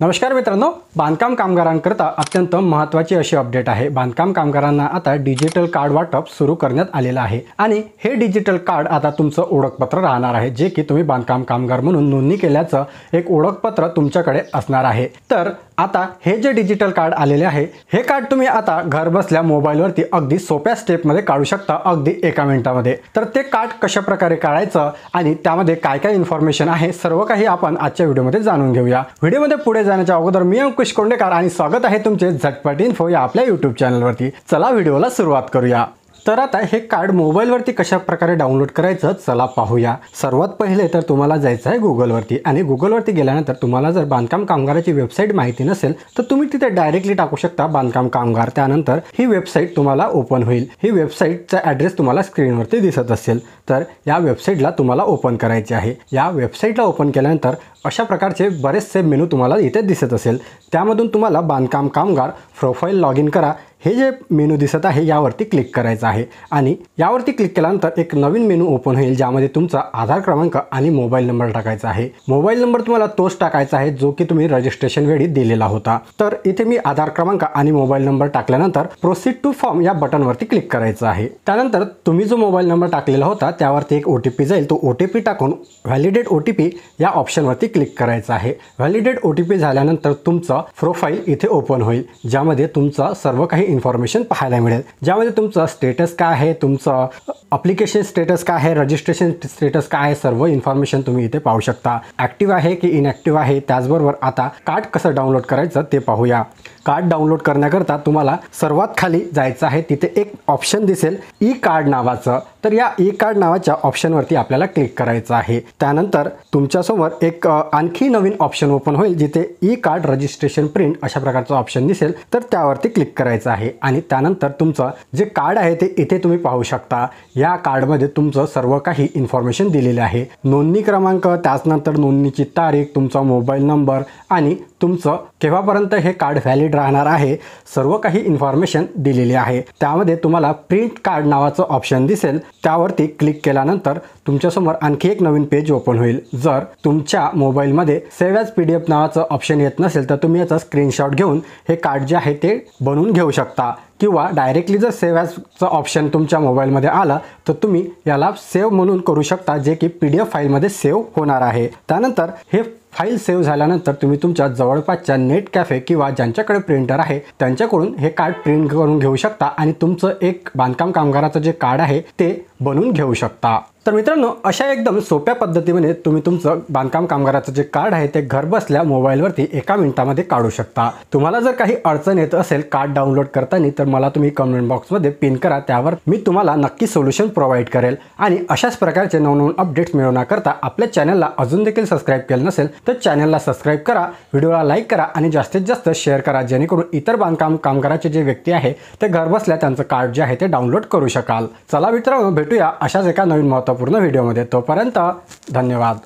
नमस्कार मित्रांनो, बांधकाम कामगारांकरता अत्यंत महत्त्वाची अशी अपडेट आहे। बांधकाम कामगारांना आता डिजिटल कार्ड वाटप सुरू करण्यात आलेलं आहे आणि हे डिजिटल कार्ड आता तुमचं ओळखपत्र राहणार आहे, जे की तुम्ही बांधकाम कामगार म्हणून नोंदणी केल्याचं एक ओळखपत्र तुमच्याकडे असणार आहे। तर आता हे जे डिजिटल कार्ड आलेले आहे, हे कार्ड तुम्ही आता घर बसल्या मोबाईलवरती अगदी सोप्या स्टेपमध्ये काढू शकता, अगदी एका मिनिटामध्ये। तर ते कार्ड कशा प्रकारे काढायचं आणि त्यामध्ये काय काय इन्फॉर्मेशन आहे सर्व काही आपण आजच्या व्हिडिओमध्ये जाणून घेऊया। व्हिडिओमध्ये पुढे जाण्याच्या अगोदर मी अंकुश कोंडेकर आणि स्वागत आहे तुमचे झटपट इन्फो या आपल्या यूट्यूब चॅनलवरती। चला व्हिडिओला सुरुवात करूया। तर आता हे कार्ड मोबाईलवरती कशा प्रकारे डाउनलोड करायचं चला पाहूया। सर्वात पहिले तर तुम्हाला जायचं आहे गुगलवरती आणि गुगलवरती गेल्यानंतर तुम्हाला जर बांधकाम कामगाराची वेबसाईट माहिती नसेल तर तुम्ही तिथे डायरेक्टली टाकू शकता बांधकाम कामगार। त्यानंतर ही वेबसाईट तुम्हाला ओपन होईल। ही वेबसाईटचा ॲड्रेस तुम्हाला स्क्रीनवरती दिसत असेल, तर या वेबसाईटला तुम्हाला ओपन करायचे आहे। या वेबसाईटला ओपन केल्यानंतर अशा प्रकारचे बरेचसे मेनू तुम्हाला इथे दिसत असेल। त्यामधून तुम्हाला बांधकाम कामगार प्रोफाईल लॉग इन करा हे जे मेनू दिसत आहे यावरती क्लिक करायचं आहे आणि यावरती क्लिक केल्यानंतर एक नवीन मेनू ओपन होईल, ज्यामध्ये तुमचा आधार क्रमांक आणि मोबाईल नंबर टाकायचा आहे। मोबाईल नंबर तुम्हाला तोच टाकायचा आहे जो की तुम्ही रजिस्ट्रेशन वेळी दिलेला होता। तर इथे मी आधार क्रमांक आणि मोबाईल नंबर टाकल्यानंतर प्रोसीड टू फॉर्म या बटनवरती क्लिक करायचं आहे। त्यानंतर तुम्ही जो मोबाईल नंबर टाकलेला होता त्यावरती एक OTP जाईल। तो OTP टाकून व्हॅलिडेट OTP या ऑप्शनवरती क्लिक करायचं आहे। व्हॅलिडेट OTP झाल्यानंतर तुमचा प्रोफाईल इथे ओपन होईल, ज्यामध्ये तुमचा सर्व काही इन्फॉर्मेशन पाहायला मिळेल, ज्यामध्ये तुमचा स्टेटस काय आहे, तुमचं ॲप्लिकेशन स्टेटस काय आहे, रजिस्ट्रेशन स्टेटस काय आहे, सर्व इन्फॉर्मेशन तुम्ही इथे पाहू शकता। ॲक्टिव्ह आहे की इनॲक्टिव्ह आहे। त्याचबरोबर आता कार्ड कसं डाउनलोड करायचं ते पाहूया। कार्ड डाउनलोड करण्याकरता तुम्हाला सर्वात खाली जायचं आहे। तिथे एक ऑप्शन दिसेल ई कार्ड नावाचं, तर या ई कार्ड नावाच्या ऑप्शनवरती आपल्याला क्लिक करायचं आहे। त्यानंतर तुमच्यासमोर एक आणखी नवीन ऑप्शन ओपन होईल, जिथे ई कार्ड रजिस्ट्रेशन प्रिंट अशा प्रकारचं ऑप्शन दिसेल, तर त्यावरती क्लिक करायचं आहे आणि त्यानंतर तुमचं जे कार्ड आहे ते इथे तुम्ही पाहू शकता। या कार्डमध्ये तुमचं सर्व काही इन्फॉर्मेशन दिलेले आहे। नोंदणी क्रमांक, त्यानंतर नोंदणीची तारीख, तुमचा मोबाईल नंबर आणि तुमचं केव्हापर्यंत हे कार्ड व्हॅलिड राहणार आहे, सर्व काही इन्फॉर्मेशन दिलेली आहे। त्यामध्ये तुम्हाला प्रिंट कार्ड नावाचं ऑप्शन दिसेल, त्यावरती क्लिक केल्यानंतर तुमच्यासमोर आणखी एक नवीन पेज ओपन होईल। जर तुमच्या मोबाईलमध्ये सेव्ह ॲज PDF नावाचं ऑप्शन येत नसेल तर तुम्ही याचा स्क्रीनशॉट घेऊन हे कार्ड जे आहे ते बनवून घेऊ शकता, किंवा डायरेक्टली जर सेव्ह ॲजचं ऑप्शन तुमच्या मोबाईलमध्ये आलं तर तुम्ही याला सेव्ह म्हणून करू शकता, जे की PDF फाईलमध्ये सेव्ह होणार आहे। त्यानंतर हे फाईल सेव्ह झाल्यानंतर तुम्ही तुमच्या जवळपासच्या नेट कॅफे किंवा ज्यांच्याकडे प्रिंटर आहे त्यांच्याकडून हे कार्ड प्रिंट करून घेऊ शकता आणि तुमचं एक बांधकाम कामगाराचं जे कार्ड आहे ते बनवून घेऊ शकता। तर मित्रांनो, अशा एकदम सोप्या पद्धतीने तुम्ही तुमचं बांधकाम कामगाराचं जे कार्ड आहे ते घर बसल्या मोबाईलवरती एका मिनिटामध्ये काढू शकता। तुम्हाला जर काही अडचण येत असेल कार्ड डाउनलोड करताना तर मला तुम्ही कमेंट बॉक्समध्ये पिन करा, त्यावर मी तुम्हाला नक्की सोल्युशन प्रोव्हाइड करेल। आणि अशाच प्रकारचे नवनवीन अपडेट्स मिळवण्याकरता आपल्या चॅनलला अजून देखील सबस्क्राईब केलं नसेल तर चॅनलला सबस्क्राईब करा, व्हिडिओला लाईक करा आणि जास्तीत जास्त शेअर करा, जेणेकरून इतर बांधकाम कामगाराचे जे व्यक्ती आहे ते घर बसल्या त्यांचं कार्ड जे आहे ते डाउनलोड करू शकाल। चला मित्रांनो, भेटूया अशाच एका नवीन महत्त्वपूर्ण व्हिडिओमध्ये। तोपर्यंत धन्यवाद।